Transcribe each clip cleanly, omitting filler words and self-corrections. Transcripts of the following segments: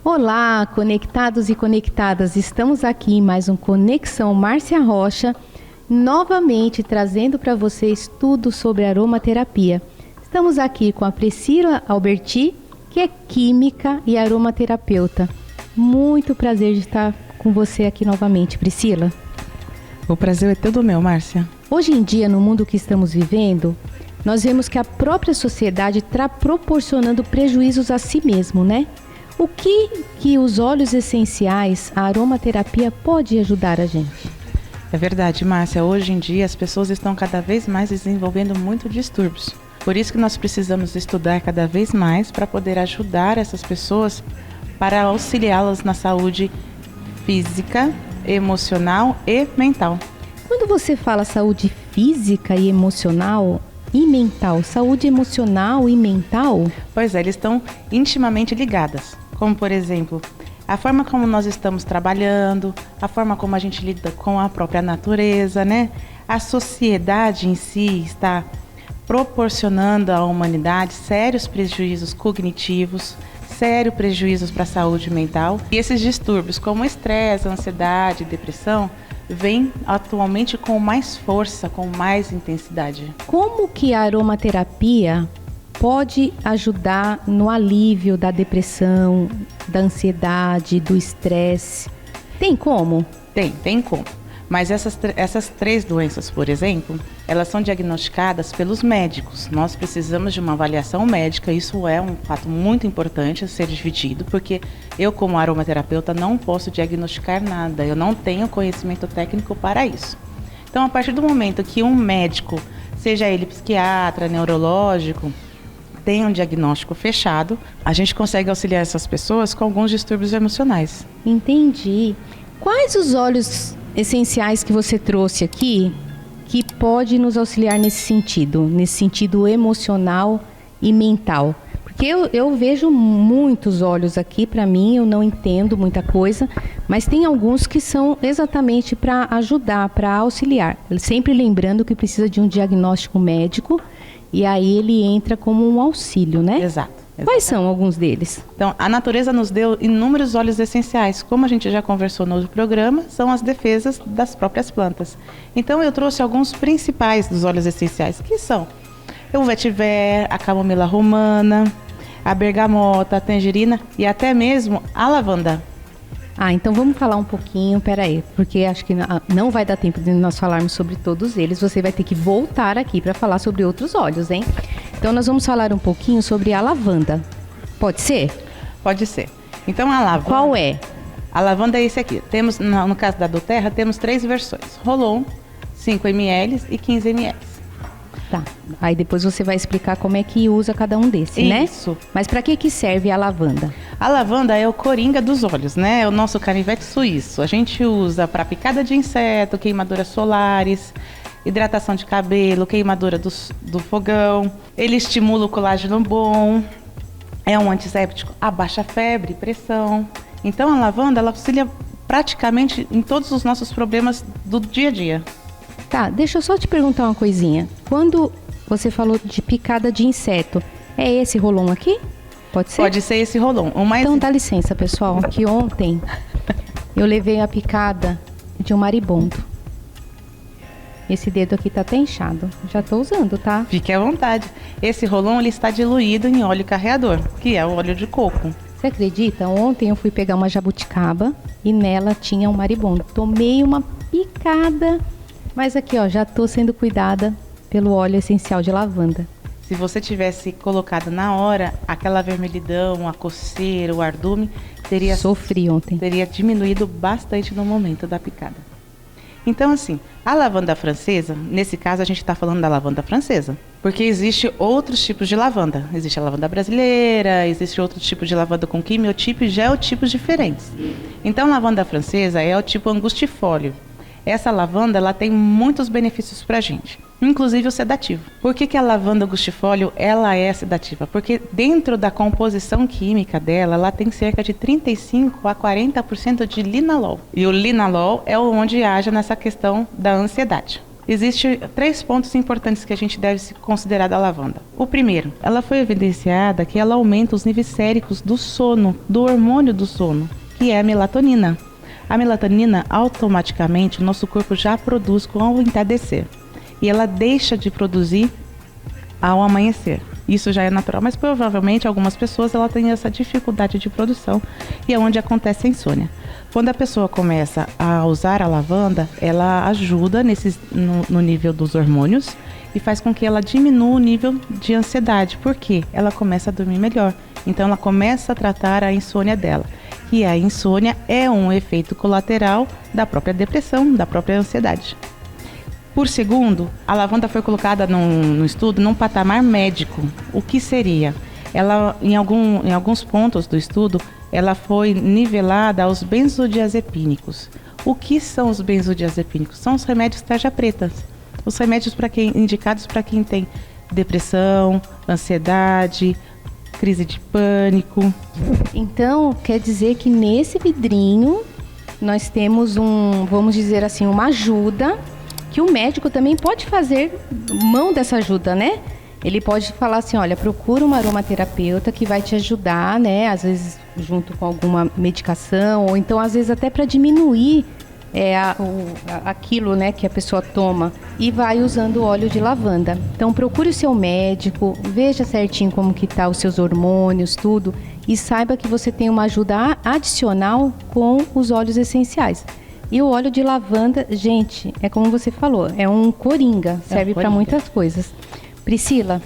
Olá, conectados e conectadas, estamos aqui em mais um Conexão Márcia Rocha, novamente trazendo para vocês tudo sobre aromaterapia. Estamos aqui com a Priscila Alberti, que é química e aromaterapeuta. Muito prazer de estar com você aqui novamente, Priscila. O prazer é todo meu, Márcia. Hoje em dia, no mundo que estamos vivendo, nós vemos que a própria sociedade está proporcionando prejuízos a si mesmo, né? O que os óleos essenciais, a aromaterapia pode ajudar a gente? É verdade, Márcia. Hoje em dia as pessoas estão cada vez mais desenvolvendo muitos distúrbios. Por isso que nós precisamos estudar cada vez mais para poder ajudar essas pessoas, para auxiliá-las na saúde física, emocional e mental. Quando você fala saúde física e emocional e mental, saúde emocional e mental? Pois é, eles estão intimamente ligadas. Como, por exemplo, a forma como nós estamos trabalhando, a forma como a gente lida com a própria natureza, né? A sociedade em si está proporcionando à humanidade sérios prejuízos cognitivos, sérios prejuízos para a saúde mental. E esses distúrbios, como estresse, ansiedade, depressão, vêm atualmente com mais força, com mais intensidade. Como que a aromaterapia pode ajudar no alívio da depressão, da ansiedade, do estresse? Tem como? Tem como. Mas essas três doenças, por exemplo, elas são diagnosticadas pelos médicos. Nós precisamos de uma avaliação médica, isso é um fato muito importante a ser dividido, porque eu, como aromaterapeuta, não posso diagnosticar nada, eu não tenho conhecimento técnico para isso. Então, a partir do momento que um médico, seja ele psiquiatra, neurológico, tem um diagnóstico fechado, a gente consegue auxiliar essas pessoas com alguns distúrbios emocionais. Entendi. Quais os óleos essenciais que você trouxe aqui que pode nos auxiliar nesse sentido emocional e mental? Porque eu vejo muitos óleos aqui, para mim, eu não entendo muita coisa, mas tem alguns que são exatamente para ajudar, para auxiliar. Sempre lembrando que precisa de um diagnóstico médico e aí ele entra como um auxílio, né? Exato. Quais são alguns deles? Então, a natureza nos deu inúmeros óleos essenciais. Como a gente já conversou no outro programa, são as defesas das próprias plantas. Então, eu trouxe alguns principais dos óleos essenciais, que são o vetiver, a camomila romana, a bergamota, a tangerina e até mesmo a lavanda. Então vamos falar um pouquinho, peraí, porque acho que não vai dar tempo de nós falarmos sobre todos eles, você vai ter que voltar aqui para falar sobre outros óleos, hein? Então nós vamos falar um pouquinho sobre a lavanda, pode ser? Pode ser. Então a lavanda... Qual é? A lavanda é esse aqui, temos, no caso da doTERRA, temos 3 versões, Roll-On, 5 ml e 15 ml. Tá, aí depois você vai explicar como é que usa cada um desses, né? Isso. Mas para que serve a lavanda? A lavanda é o coringa dos óleos, né? É o nosso canivete suíço. A gente usa para picada de inseto, queimaduras solares, hidratação de cabelo, queimadura do fogão. Ele estimula o colágeno bom, é um antisséptico, abaixa a febre, pressão. Então a lavanda, ela auxilia praticamente em todos os nossos problemas do dia a dia. Tá, deixa eu só te perguntar uma coisinha. Quando você falou de picada de inseto, é esse Roll-On aqui? Pode ser? Pode ser esse Roll-On. Então dá licença, pessoal, que ontem eu levei a picada de um maribondo. Esse dedo aqui tá até inchado. Já tô usando, tá? Fique à vontade. Esse Roll-On, ele está diluído em óleo carreador, que é o óleo de coco. Você acredita? Ontem eu fui pegar uma jabuticaba e nela tinha um maribondo. Tomei uma picada... Mas aqui, ó, já tô sendo cuidada pelo óleo essencial de lavanda. Se você tivesse colocado na hora, aquela vermelhidão, a coceira, o ardume, Sofri ontem. Teria diminuído bastante no momento da picada. Então, assim, a lavanda francesa, nesse caso a gente está falando da lavanda francesa, porque existe outros tipos de lavanda. Existe a lavanda brasileira, existe outro tipo de lavanda com quimiotipo e geotipos diferentes. Então, a lavanda francesa é o tipo angustifólio. Essa lavanda, ela tem muitos benefícios para a gente, inclusive o sedativo. Por que a lavanda angustifólio, ela é sedativa? Porque dentro da composição química dela, ela tem cerca de 35 a 40% de linalol. E o linalol é onde age nessa questão da ansiedade. Existem 3 pontos importantes que a gente deve se considerar da lavanda. O primeiro, ela foi evidenciada que ela aumenta os níveis séricos do sono, do hormônio do sono, que é a melatonina. A melatonina, automaticamente, o nosso corpo já produz com o entardecer. E ela deixa de produzir ao amanhecer. Isso já é natural, mas provavelmente algumas pessoas ela têm essa dificuldade de produção e é onde acontece a insônia. Quando a pessoa começa a usar a lavanda, ela ajuda no nível dos hormônios e faz com que ela diminua o nível de ansiedade. Por quê? Ela começa a dormir melhor. Então ela começa a tratar a insônia dela. E a insônia é um efeito colateral da própria depressão, da própria ansiedade. Por segundo, a lavanda foi colocada no estudo num patamar médico. O que seria? Ela, em alguns pontos do estudo, ela foi nivelada aos benzodiazepínicos. O que são os benzodiazepínicos? São os remédios tarja pretas. Os remédios indicados para quem tem depressão, ansiedade, crise de pânico. Então, quer dizer que nesse vidrinho nós temos vamos dizer assim, uma ajuda que o médico também pode fazer mão dessa ajuda, né? Ele pode falar assim, olha, procura uma aromaterapeuta que vai te ajudar, né? Às vezes junto com alguma medicação, ou então às vezes até para diminuir aquilo, né, que a pessoa toma, e vai usando o óleo de lavanda. Então procure o seu médico, veja certinho como que tá os seus hormônios, tudo, e saiba que você tem uma ajuda adicional com os óleos essenciais. E o óleo de lavanda, gente, é como você falou, é um coringa, serve para muitas coisas. Priscila,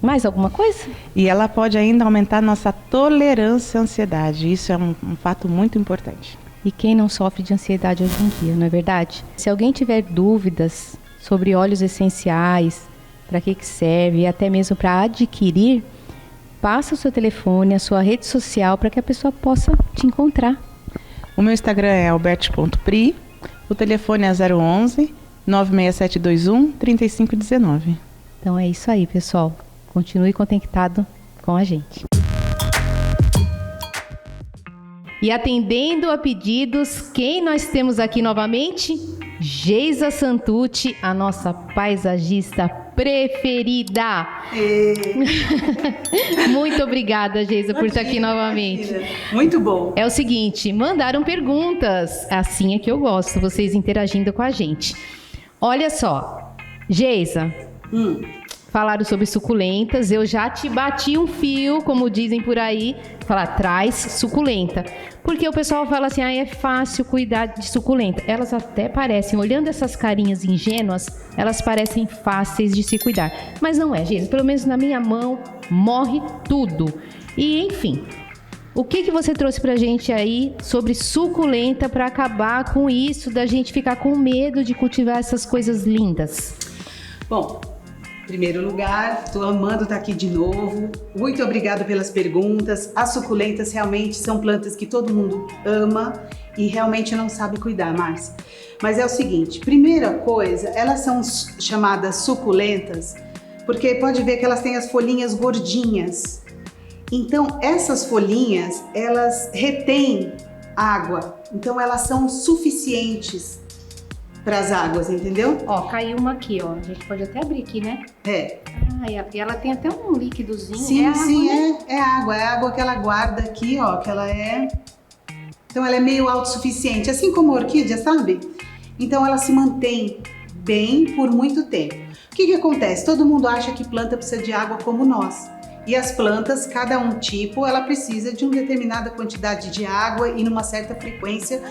mais alguma coisa? E ela pode ainda aumentar nossa tolerância à ansiedade, isso é um fato muito importante. E quem não sofre de ansiedade hoje em dia, não é verdade? Se alguém tiver dúvidas sobre óleos essenciais, para que serve e até mesmo para adquirir, passa o seu telefone, a sua rede social para que a pessoa possa te encontrar. O meu Instagram é albert.pri, o telefone é 011 96721 3519. Então é isso aí, pessoal. Continue conectado com a gente. E atendendo a pedidos, quem nós temos aqui novamente? Geisa Santucci, a nossa paisagista preferida. Muito obrigada, Geisa, por estar aqui novamente. Muito bom. É o seguinte, mandaram perguntas. Assim é que eu gosto, vocês interagindo com a gente. Olha só, Geisa, falaram sobre suculentas, eu já te bati um fio, como dizem por aí, falar, traz suculenta. Porque o pessoal fala assim, é fácil cuidar de suculenta. Elas até parecem, olhando essas carinhas ingênuas, elas parecem fáceis de se cuidar. Mas não é, gente, pelo menos na minha mão, morre tudo. E, enfim, o que você trouxe pra gente aí sobre suculenta para acabar com isso, da gente ficar com medo de cultivar essas coisas lindas? Bom, em primeiro lugar, estou amando estar aqui de novo. Muito obrigada pelas perguntas. As suculentas realmente são plantas que todo mundo ama e realmente não sabe cuidar, Márcia. Mas é o seguinte, primeira coisa, elas são chamadas suculentas porque pode ver que elas têm as folhinhas gordinhas. Então, essas folhinhas, elas retêm água. Então, elas são suficientes para as águas, entendeu? Ó, caiu uma aqui, ó. A gente pode até abrir aqui, né? É. E ela tem até um líquidozinho. Sim, água, sim, né? é água. É a água que ela guarda aqui, ó, que ela é... Então, ela é meio autossuficiente, assim como a orquídea, sabe? Então, ela se mantém bem por muito tempo. O que acontece? Todo mundo acha que planta precisa de água como nós. E as plantas, cada um tipo, ela precisa de uma determinada quantidade de água e numa certa frequência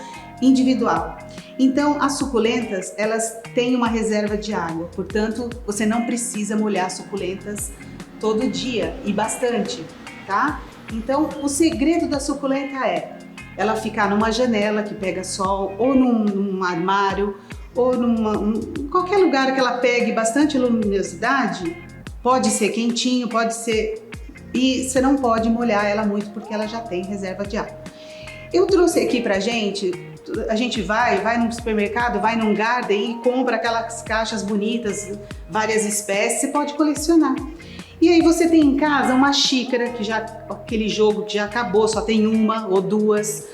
individual. Então, as suculentas, elas têm uma reserva de água, portanto, você não precisa molhar as suculentas todo dia e bastante, tá? Então, o segredo da suculenta é ela ficar numa janela que pega sol, ou num armário, ou em qualquer lugar que ela pegue bastante luminosidade. Pode ser quentinho, pode ser... E você não pode molhar ela muito porque ela já tem reserva de água. Eu trouxe aqui pra gente, a gente vai no supermercado, vai num garden e compra aquelas caixas bonitas, várias espécies, você pode colecionar. E aí você tem em casa uma xícara, aquele jogo que já acabou, só tem uma ou duas.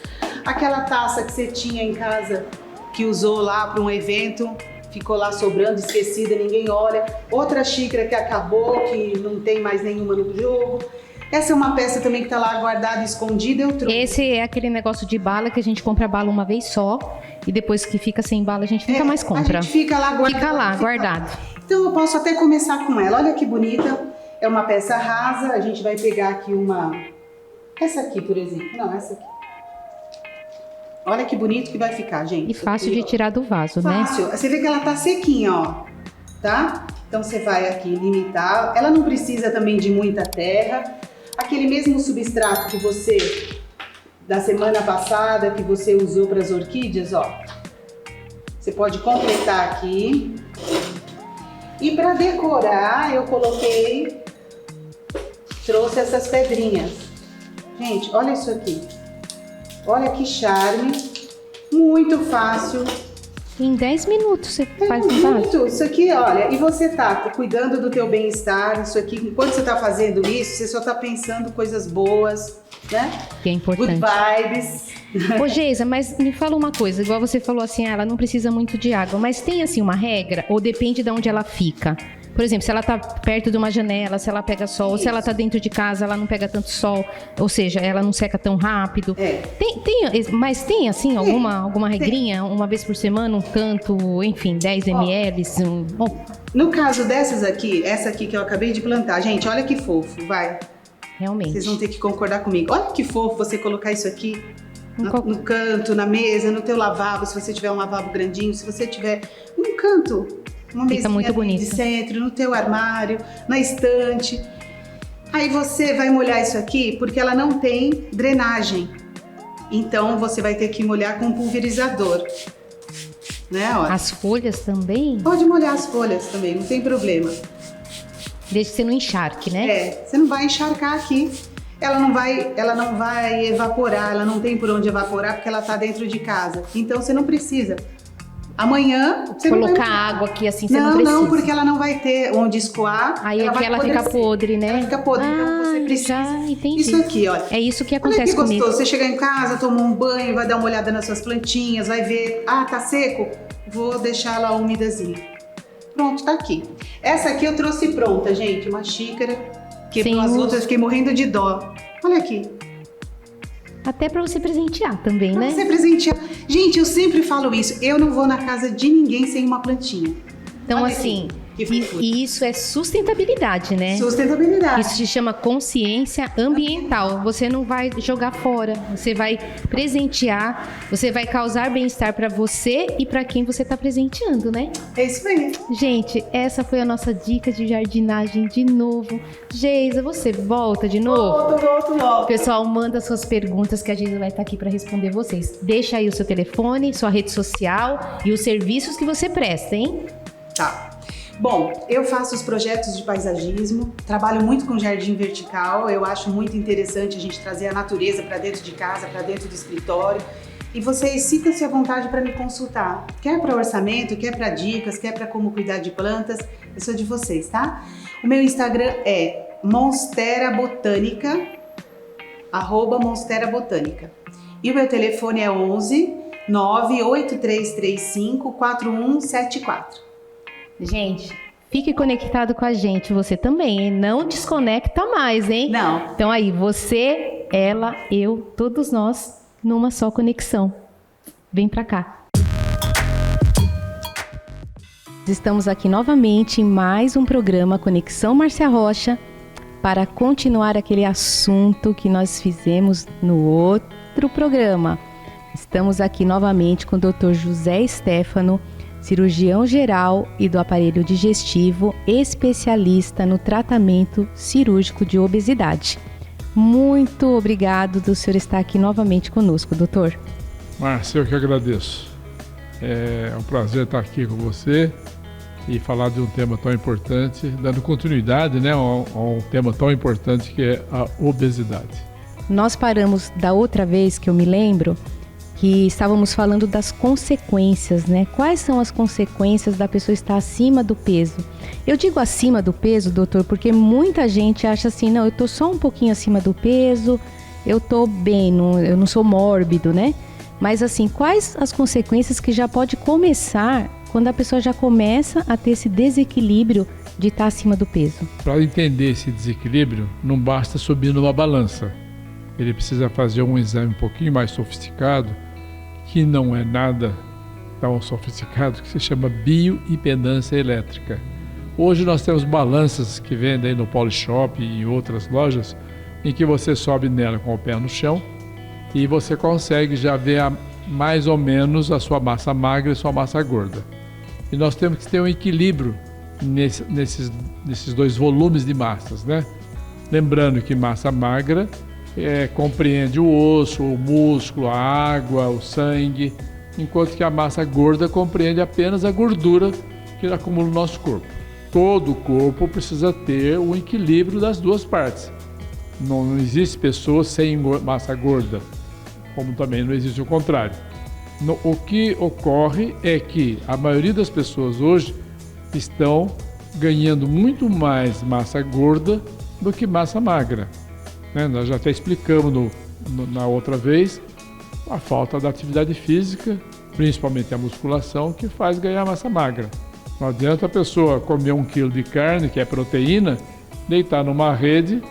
Aquela taça que você tinha em casa, que usou lá para um evento, ficou lá sobrando, esquecida, ninguém olha. Outra xícara que acabou, que não tem mais nenhuma no jogo. Essa é uma peça também que tá lá guardada, escondida, eu trouxe. Esse é aquele negócio de bala que a gente compra bala uma vez só e depois que fica sem bala a gente nunca mais compra. A gente fica lá guardado. Fica lá, guardado. Então eu posso até começar com ela. Olha que bonita. É uma peça rasa. A gente vai pegar aqui uma... Essa aqui, por exemplo. Não, essa aqui. Olha que bonito que vai ficar, gente. E fácil de tirar do vaso, fácil. né? Você vê que ela tá sequinha, ó. Tá? Então você vai aqui limitar. Ela não precisa também de muita terra. Aquele mesmo substrato que você... da semana passada, que você usou para as orquídeas, ó. Você pode completar aqui. E para decorar, eu trouxe essas pedrinhas. Gente, olha isso aqui. Olha que charme. Muito fácil. Em 10 minutos você faz um vaso. Muito. Isso aqui, olha, e você tá cuidando do teu bem-estar. Isso aqui, enquanto você tá fazendo isso, você só tá pensando coisas boas, né? Que é importante. Good vibes. Ô, Geisa, mas me fala uma coisa, igual você falou assim, ela não precisa muito de água, mas tem assim uma regra ou depende de onde ela fica? Por exemplo, se ela tá perto de uma janela, se ela pega sol, ou se ela tá dentro de casa, ela não pega tanto sol, ou seja, ela não seca tão rápido. Mas tem assim alguma regrinha? Uma vez por semana, um canto, enfim, 10 ml? No caso dessas aqui, essa aqui que eu acabei de plantar, gente, olha que fofo, vai. Realmente. Vocês vão ter que concordar comigo. Olha que fofo você colocar isso aqui no canto, na mesa, no teu lavabo, se você tiver um lavabo grandinho, se você tiver um canto, uma mesinha muito bonito. De centro, no teu armário, na estante. Aí você vai molhar isso aqui porque ela não tem drenagem. Então você vai ter que molhar com um pulverizador. Né? Olha. As folhas também? Pode molhar as folhas também, não tem problema. Desde que você não encharque, né? Você não vai encharcar aqui. Ela não vai evaporar, ela não tem por onde evaporar porque ela tá dentro de casa. Então você não precisa. Amanhã você colocar não vai água aqui assim, você não precisa. Não, porque ela não vai ter onde escoar. Aí ela fica podre, né? Ela fica podre, então você precisa. Já entendi. Isso aqui, olha. É isso que acontece olha que comigo. gostoso. Você chegar em casa, toma um banho, vai dar uma olhada nas suas plantinhas, vai ver, tá seco? Vou deixar ela umidazinha. Pronto, tá aqui. Essa aqui eu trouxe pronta, gente, uma xícara. Que as outras eu fiquei morrendo de dó. Olha aqui. Até pra você presentear também, né? Pra você presentear. Gente, eu sempre falo isso. Eu não vou na casa de ninguém sem uma plantinha. Então, olha assim, aqui, e isso é sustentabilidade, né? Sustentabilidade. Isso se chama consciência ambiental. Você não vai jogar fora, você vai presentear, você vai causar bem-estar para você e para quem você está presenteando, né? É isso aí. Gente, essa foi a nossa dica de jardinagem de novo. Geisa, você volta de novo? Volto. Pessoal, manda suas perguntas que a Geisa vai estar aqui para responder vocês. Deixa aí o seu telefone, sua rede social e os serviços que você presta, hein? Tá. Bom, eu faço os projetos de paisagismo, trabalho muito com jardim vertical, eu acho muito interessante a gente trazer a natureza para dentro de casa, para dentro do escritório. E vocês sintam-se à vontade para me consultar. Quer para orçamento, quer para dicas, quer para como cuidar de plantas, eu sou de vocês, tá? O meu Instagram é monsterabotânica, @monsterabotânica. E o meu telefone é 11 98335 4174. Gente, fique conectado com a gente, você também, hein? Não desconecta mais, hein? Não. Então aí, você, ela, eu, todos nós, numa só conexão. Vem pra cá. Estamos aqui novamente em mais um programa Conexão Márcia Rocha para continuar aquele assunto que nós fizemos no outro programa. Estamos aqui novamente com o Dr. José Stefano, cirurgião geral e do aparelho digestivo, especialista no tratamento cirúrgico de obesidade. Muito obrigado do senhor estar aqui novamente conosco, doutor. Márcia, eu que agradeço. É um prazer estar aqui com você e falar de um tema tão importante, dando continuidade, né, a um tema tão importante que é a obesidade. Nós paramos da outra vez, que eu me lembro, que estávamos falando das consequências, né? Quais são as consequências da pessoa estar acima do peso? Eu digo acima do peso, doutor, porque muita gente acha assim, não, eu tô só um pouquinho acima do peso, eu tô bem, eu não sou mórbido, né? Mas assim, quais as consequências que já pode começar quando a pessoa já começa a ter esse desequilíbrio de estar acima do peso? Para entender esse desequilíbrio, não basta subir numa balança. Ele precisa fazer um exame um pouquinho mais sofisticado, que não é nada tão sofisticado, que se chama bioimpedância elétrica. Hoje nós temos balanças que vendem aí no Polishop e em outras lojas, em que você sobe nela com o pé no chão e você consegue já ver mais ou menos a sua massa magra e sua massa gorda. E nós temos que ter um equilíbrio nesses dois volumes de massas, né? Lembrando que massa magra compreende o osso, o músculo, a água, o sangue, enquanto que a massa gorda compreende apenas a gordura que acumula no nosso corpo. Todo o corpo precisa ter um equilíbrio das duas partes. Não existe pessoa sem massa gorda, como também não existe o contrário. O que ocorre é que a maioria das pessoas hoje estão ganhando muito mais massa gorda do que massa magra. Nós já até explicamos na outra vez a falta da atividade física, principalmente a musculação, que faz ganhar massa magra. Não adianta a pessoa comer 1 quilo de carne, que é proteína, deitar numa rede,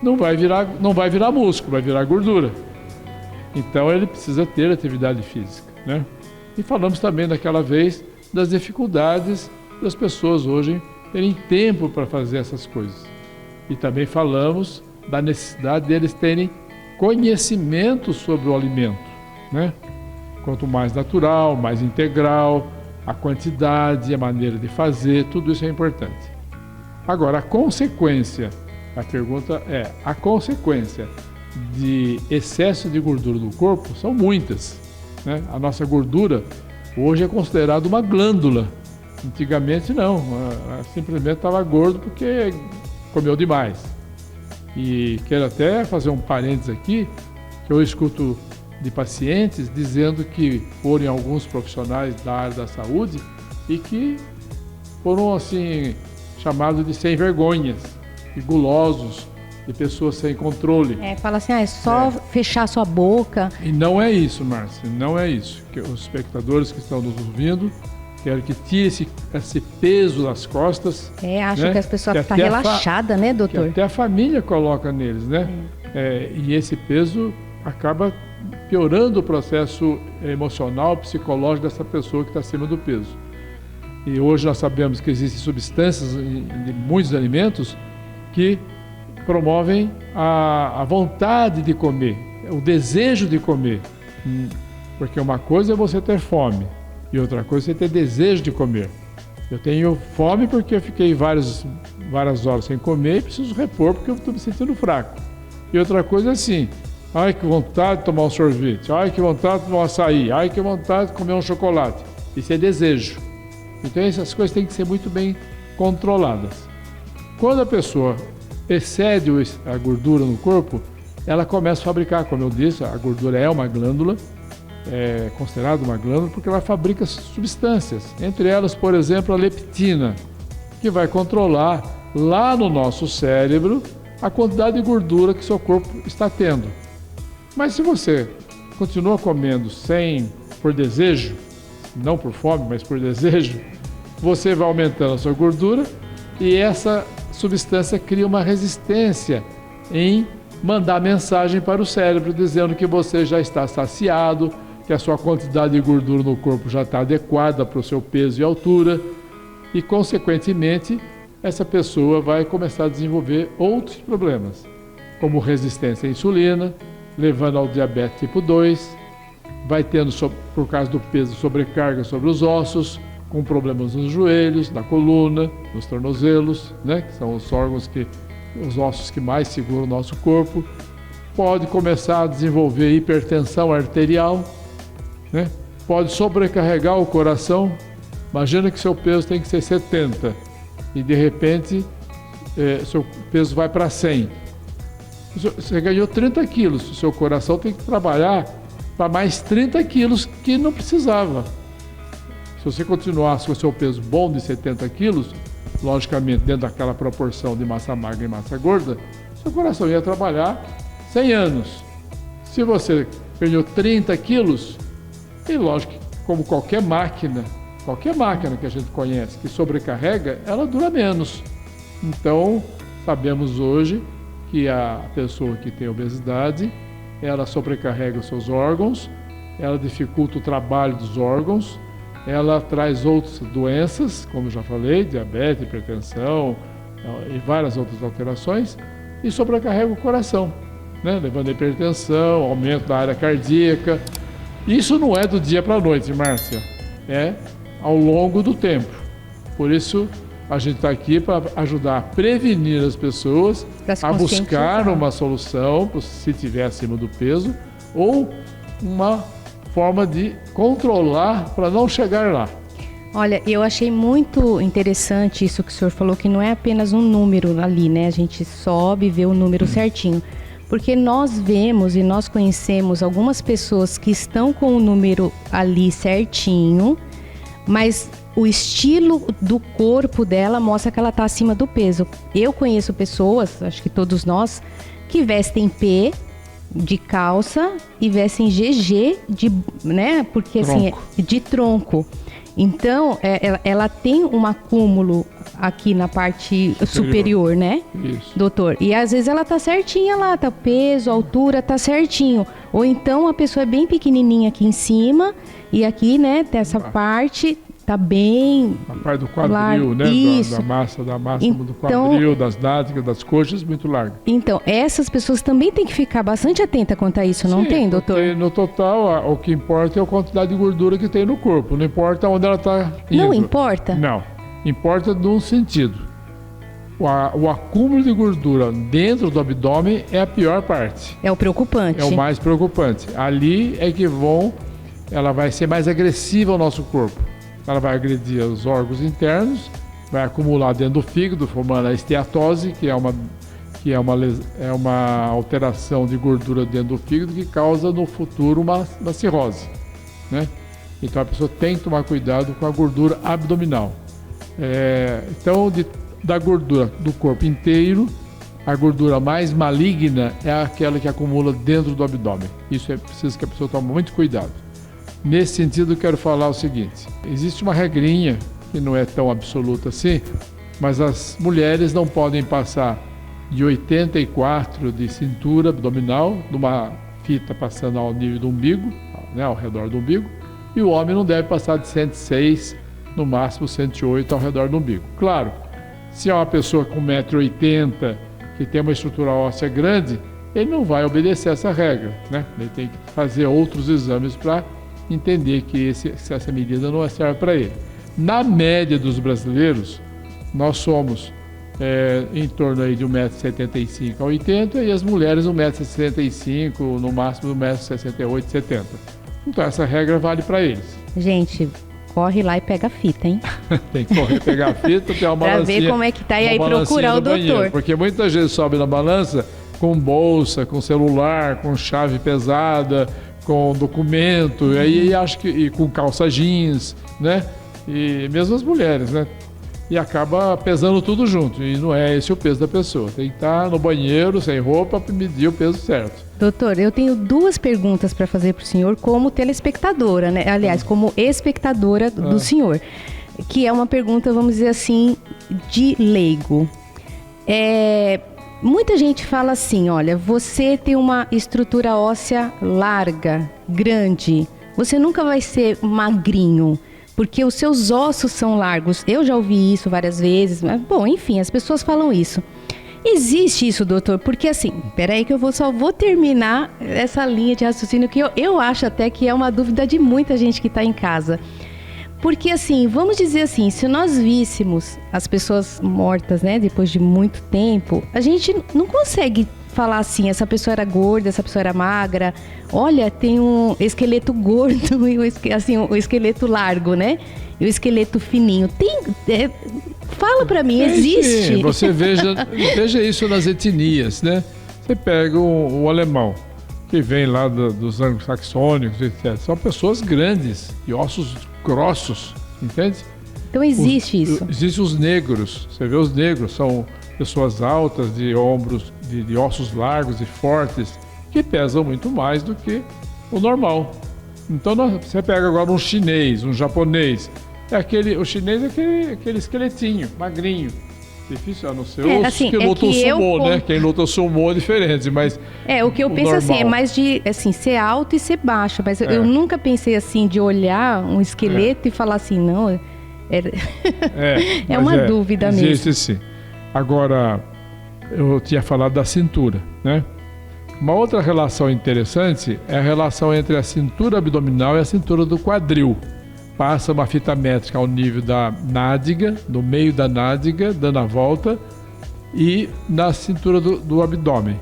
não vai virar músculo, vai virar gordura. Então ele precisa ter atividade física, né? E falamos também daquela vez das dificuldades das pessoas hoje terem tempo para fazer essas coisas. E também falamos da necessidade deles terem conhecimento sobre o alimento, né? Quanto mais natural, mais integral, a quantidade, a maneira de fazer, tudo isso é importante. Agora, a consequência de excesso de gordura no corpo são muitas, né? A nossa gordura hoje é considerada uma glândula. Antigamente não, simplesmente estava gordo porque comeu demais. E quero até fazer um parênteses aqui, que eu escuto de pacientes dizendo que foram alguns profissionais da área da saúde e que foram assim chamados de sem vergonhas, de gulosos, de pessoas sem controle. Fala assim, é só fechar sua boca. E não é isso, Márcia, não é isso. Que os espectadores que estão nos ouvindo, quero que tire esse peso das costas. Acho, né? Que as pessoas estão relaxadas, né, doutor? Que até a família coloca neles, né? E esse peso acaba piorando o processo emocional, psicológico dessa pessoa que está acima do peso. E hoje nós sabemos que existem substâncias em muitos alimentos que promovem a vontade de comer, o desejo de comer. Porque uma coisa é você ter fome e outra coisa é você ter desejo de comer. Eu tenho fome porque eu fiquei várias horas sem comer e preciso repor porque eu estou me sentindo fraco. E outra coisa é assim, ai que vontade de tomar um sorvete, ai que vontade de tomar um açaí, ai que vontade de comer um chocolate. Isso é desejo. Então essas coisas têm que ser muito bem controladas. Quando a pessoa excede a gordura no corpo, ela começa a fabricar, como eu disse, a gordura é uma glândula, é considerada uma glândula porque ela fabrica substâncias, entre elas, por exemplo, a leptina, que vai controlar lá no nosso cérebro a quantidade de gordura que seu corpo está tendo. Mas se você continua comendo por desejo, não por fome, mas por desejo, você vai aumentando a sua gordura e essa substância cria uma resistência em mandar mensagem para o cérebro dizendo que você já está saciado, que a sua quantidade de gordura no corpo já está adequada para o seu peso e altura e, consequentemente, essa pessoa vai começar a desenvolver outros problemas, como resistência à insulina, levando ao diabetes tipo 2, vai tendo, por causa do peso, sobrecarga sobre os ossos, com problemas nos joelhos, na coluna, nos tornozelos, né, que são os ossos que mais seguram o nosso corpo. Pode começar a desenvolver hipertensão arterial, né? Pode sobrecarregar o coração. Imagina que seu peso tem que ser 70 e de repente seu peso vai para 100. Você ganhou 30 quilos, o seu coração tem que trabalhar para mais 30 quilos que não precisava. Se você continuasse com o seu peso bom de 70 quilos, logicamente dentro daquela proporção de massa magra e massa gorda, seu coração ia trabalhar 100 anos. Se você ganhou 30 quilos, e lógico que como qualquer máquina, Qualquer máquina que a gente conhece que sobrecarrega, ela dura menos. Então, sabemos hoje que a pessoa que tem obesidade, ela sobrecarrega os seus órgãos, ela dificulta o trabalho dos órgãos, ela traz outras doenças, como já falei, diabetes, hipertensão e várias outras alterações, e sobrecarrega o coração, né? Levando a hipertensão, aumento da área cardíaca. Isso não é do dia para a noite, Márcia, é ao longo do tempo. Por isso, a gente está aqui para ajudar a prevenir as pessoas a buscar uma solução, se estiver acima do peso, ou uma forma de controlar para não chegar lá. Olha, eu achei muito interessante isso que o senhor falou, que não é apenas um número ali, né? A gente sobe e vê o número certinho. Porque nós vemos e nós conhecemos algumas pessoas que estão com o número ali certinho, mas o estilo do corpo dela mostra que ela está acima do peso. Eu conheço pessoas, acho que todos nós, que vestem P de calça e vestem GG né? Porque assim, de tronco. Então, ela tem um acúmulo aqui na parte superior, né? Isso. Doutor? E às vezes ela tá certinha lá, tá peso, altura, tá certinho. Ou então a pessoa é bem pequenininha aqui em cima e aqui, né, dessa parte tá bem... A parte do quadril, né? Da massa então, do quadril, das nádegas, das coxas, muito larga. Então, essas pessoas também têm que ficar bastante atentas quanto a isso, não tem, doutor? No total, o que importa é a quantidade de gordura que tem no corpo. Não importa onde ela está indo. Não importa? Não. Importa num sentido. O acúmulo de gordura dentro do abdômen é a pior parte. É o preocupante. É o mais preocupante. Ali é que ela vai ser mais agressiva ao nosso corpo. Ela vai agredir os órgãos internos, vai acumular dentro do fígado, formando a esteatose, que é uma alteração de gordura dentro do fígado que causa no futuro uma cirrose, né? Então a pessoa tem que tomar cuidado com a gordura abdominal. Então, da gordura do corpo inteiro, a gordura mais maligna é aquela que acumula dentro do abdômen. Isso é preciso que a pessoa tome muito cuidado. Nesse sentido, eu quero falar o seguinte: existe uma regrinha que não é tão absoluta assim, mas as mulheres não podem passar de 84 de cintura abdominal, numa fita passando ao nível do umbigo, né, ao redor do umbigo, e o homem não deve passar de 106, no máximo 108 ao redor do umbigo. Claro, se é uma pessoa com 1,80 m, que tem uma estrutura óssea grande, ele não vai obedecer essa regra, né? Ele tem que fazer outros exames para entender que essa medida não serve para ele. Na média dos brasileiros, nós somos em torno aí de 1,75 m a 80 m e as mulheres 1,65 m, no máximo 1,68 m, 70 m. Então essa regra vale para eles. Gente, corre lá e pega a fita, hein? Tem que correr, pegar a fita, ter uma balancinha. Pra ver como é que tá e aí procurar o doutor. Porque muita gente sobe na balança com bolsa, com celular, com chave pesada, com documento, e aí acho que com calça jeans, né? E mesmo as mulheres, né? E acaba pesando tudo junto, e não é esse o peso da pessoa. Tem que estar no banheiro, sem roupa, para medir o peso certo. Doutor, eu tenho duas perguntas para fazer para o senhor como telespectadora, né? Aliás, como espectadora do senhor, que é uma pergunta, vamos dizer assim, de leigo. Muita gente fala assim, olha, você tem uma estrutura óssea larga, grande, você nunca vai ser magrinho, porque os seus ossos são largos. Eu já ouvi isso várias vezes, mas, bom, enfim, as pessoas falam isso. Existe isso, doutor? Porque assim, peraí que eu só vou terminar essa linha de raciocínio que eu acho até que é uma dúvida de muita gente que está em casa. Porque assim, vamos dizer assim, se nós víssemos as pessoas mortas, né, depois de muito tempo, a gente não consegue falar assim, essa pessoa era gorda, essa pessoa era magra, olha, tem um esqueleto gordo e um esqueleto largo, né? E o esqueleto fininho. Fala pra mim, existe? Sim, você veja isso nas etnias, né? Você pega o alemão, que vem lá dos anglo-saxônicos, etc. São pessoas grandes e ossos grossos, entende? Então existe isso. Existem os negros, você vê os negros, são pessoas altas, de ombros, de ossos largos e fortes, que pesam muito mais do que o normal. Então você pega agora um chinês, um japonês, O chinês é aquele esqueletinho, magrinho. Difícil, a não ser os assim, que lutam sumô, eu... né? Quem luta sumô é diferente, mas... o que eu penso normal. assim, é mais de assim, ser alto e ser baixo. Mas eu nunca pensei assim, de olhar um esqueleto e falar assim, não... É uma dúvida mesmo. Existe sim. Agora, eu tinha falado da cintura, né? Uma outra relação interessante é a relação entre a cintura abdominal e a cintura do quadril. Passa uma fita métrica ao nível da nádega, no meio da nádega, dando a volta, e na cintura do abdômen.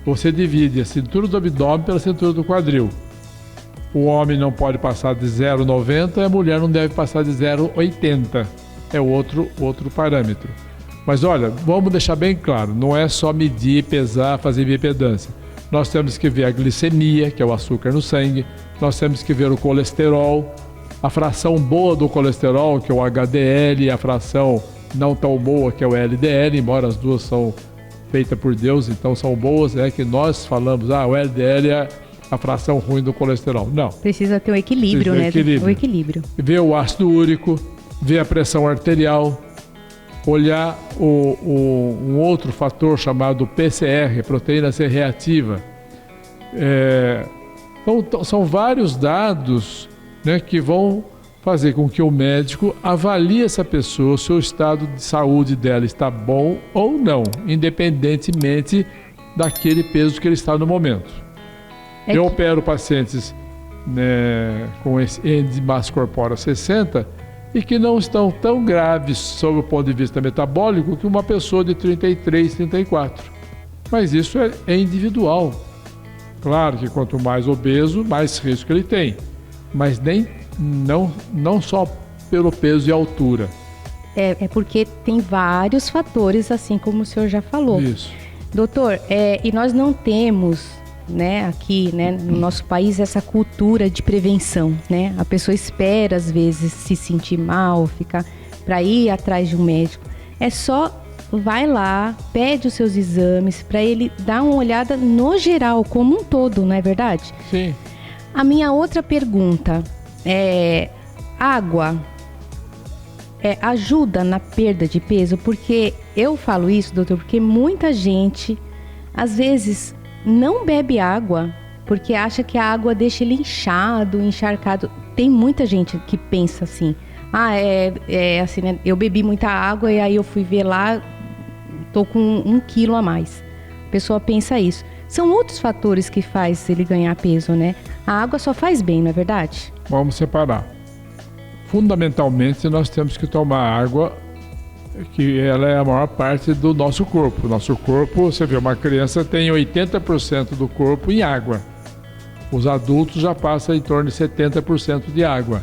Você divide a cintura do abdômen pela cintura do quadril. O homem não pode passar de 0,90 e a mulher não deve passar de 0,80. É outro parâmetro. Mas olha, vamos deixar bem claro, não é só medir, pesar, fazer bioimpedância. Nós temos que ver a glicemia, que é o açúcar no sangue, nós temos que ver o colesterol, a fração boa do colesterol, que é o HDL, e a fração não tão boa, que é o LDL, embora as duas são feitas por Deus, então são boas, é que nós falamos, o LDL é a fração ruim do colesterol. Não. Precisa ter o equilíbrio, né? O equilíbrio. Ver o ácido úrico, ver a pressão arterial, olhar um outro fator chamado PCR, proteína C reativa. Então, são vários dados, né, que vão fazer com que o médico avalie essa pessoa, se o estado de saúde dela está bom ou não, independentemente daquele peso que ele está no momento. Eu opero pacientes, né, com esse índice de massa corpórea 60 e que não estão tão graves sob o ponto de vista metabólico que uma pessoa de 33, 34. Mas isso é individual. Claro que quanto mais obeso, mais risco ele tem. Mas não só pelo peso e altura. É porque tem vários fatores, assim como o senhor já falou. Isso. Doutor, e nós não temos, né, aqui, né, no nosso país, essa cultura de prevenção, né? A pessoa espera, às vezes, se sentir mal, ficar para ir atrás de um médico. É só vai lá, pede os seus exames para ele dar uma olhada no geral, como um todo, não é verdade? Sim. A minha outra pergunta é: água ajuda na perda de peso? Porque eu falo isso, doutor, porque muita gente, às vezes, não bebe água porque acha que a água deixa ele inchado, encharcado. Tem muita gente que pensa assim: assim, né? Eu bebi muita água e aí eu fui ver lá, tô com 1 quilo a mais. A pessoa pensa isso. São outros fatores que faz ele ganhar peso, né? A água só faz bem, não é verdade? Vamos separar. Fundamentalmente, nós temos que tomar água, que ela é a maior parte do nosso corpo. Nosso corpo, você vê, uma criança tem 80% do corpo em água. Os adultos já passam em torno de 70% de água.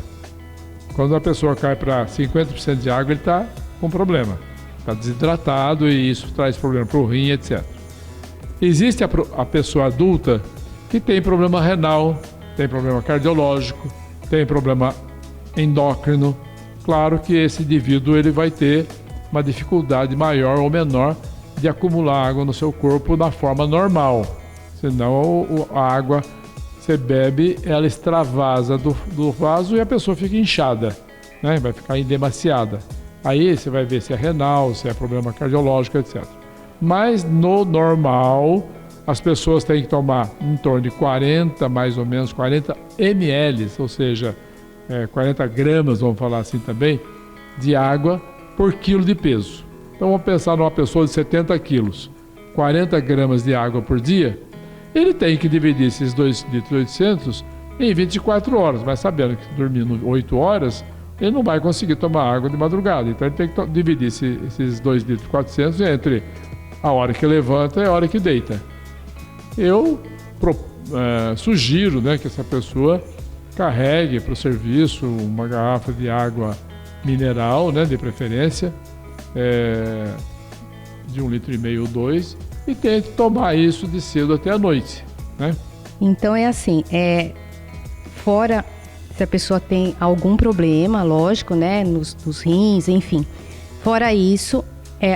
Quando a pessoa cai para 50% de água, ele está com problema. Está desidratado e isso traz problema para o rim, etc. Existe a pessoa adulta que tem problema renal, tem problema cardiológico, tem problema endócrino. Claro que esse indivíduo ele vai ter uma dificuldade maior ou menor de acumular água no seu corpo da forma normal. Senão a água você bebe, ela extravasa do vaso e a pessoa fica inchada, né? Vai ficar endemasiada. Aí você vai ver se é renal, se é problema cardiológico, etc. Mas no normal, as pessoas têm que tomar em torno de 40, mais ou menos 40 ml, ou seja, 40 gramas, vamos falar assim também, de água por quilo de peso. Então vamos pensar numa pessoa de 70 quilos, 40 gramas de água por dia, ele tem que dividir esses 2,8 litros em 24 horas, mas sabendo que dormindo 8 horas, ele não vai conseguir tomar água de madrugada. Então ele tem que dividir esses 2,4 litros entre a hora que levanta e a hora que deita. Eu sugiro, né, que essa pessoa carregue para o serviço uma garrafa de água mineral, né, de preferência, de 1,5 litro ou 2, e tente tomar isso de cedo até a noite, né? Então é assim, fora se a pessoa tem algum problema, lógico, né, nos rins, enfim. Fora isso,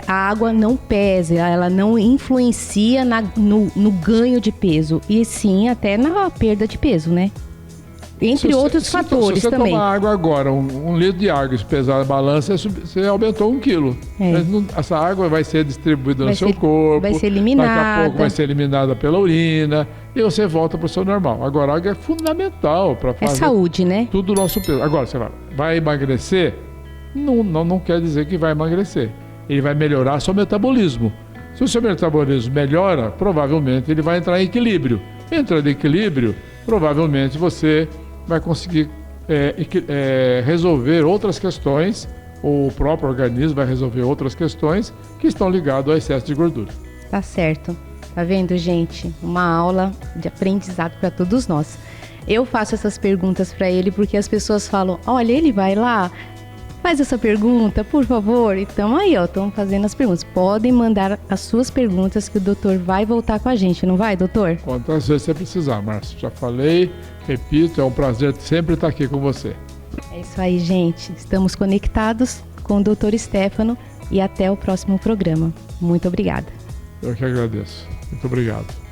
a água não pesa, ela não influencia no ganho de peso, e sim até na perda de peso, né? entre outros fatores se você também. tomar água agora, um litro de água, se pesar a balança, você aumentou 1 quilo. Mas essa água vai ser distribuída no seu corpo. Vai ser eliminada. Daqui a pouco vai ser eliminada pela urina. E você volta para o seu normal. Agora, a água é fundamental para fazer saúde, né? tudo o nosso peso. Agora, sei lá, vai emagrecer? Não quer dizer que vai emagrecer. Ele vai melhorar seu metabolismo. Se o seu metabolismo melhora, provavelmente ele vai entrar em equilíbrio. Entrando em equilíbrio, provavelmente você vai conseguir resolver outras questões, ou o próprio organismo vai resolver outras questões que estão ligadas ao excesso de gordura. Tá certo. Tá vendo, gente? Uma aula de aprendizado para todos nós. Eu faço essas perguntas para ele porque as pessoas falam, olha, ele vai lá, faz essa pergunta, por favor. Então aí, ó, estão fazendo as perguntas. Podem mandar as suas perguntas que o doutor vai voltar com a gente, não vai, doutor? Quantas vezes você precisar, Márcio. Já falei, repito, é um prazer sempre estar aqui com você. É isso aí, gente. Estamos conectados com o doutor Stefano e até o próximo programa. Muito obrigada. Eu que agradeço. Muito obrigado.